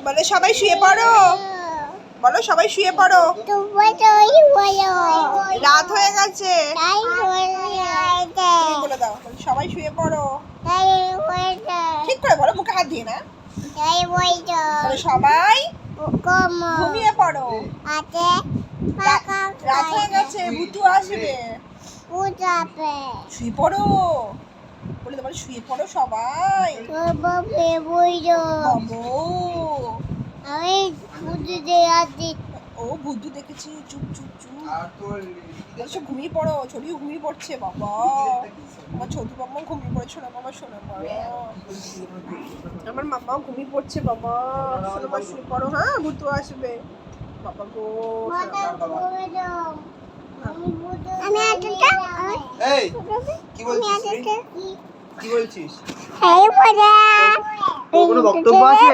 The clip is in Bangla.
বলে সবাই শুয়ে পড়ো, বলো সবাই শুয়ে পড়ো, রাত হয়ে গেছে। তুমি বলে দাও, সবাই শুয়ে পড়ো, ঠিক করে বলো, মুখে হাত দিয়ে না। বলে সবাই ঘুমিয়ে পড়ো, রাত হয়ে গেছে, ভূতু আসবে। শুয়ে পড়ো বলে দাও, শুয়ে পড়ো সবাই। ও ভূতু দেখেছি, চুপ চুপ চুপ। সব ঘুমিয়ে পড়ো, ছড়িও ঘুমিয়ে পড়ছে। বাবা আমার ছোট মাম্মা ঘুমিয়ে পড়েছিল, বাবা শোনো আমার মাম্মাও ঘুমিয়ে পড়ছে। বাবা শোনো মা, শুয়ে পড়ো, হ্যাঁ ভূতু আসবে। বাবা গো কি বলছিস? কোনো বক্তব্য আছে?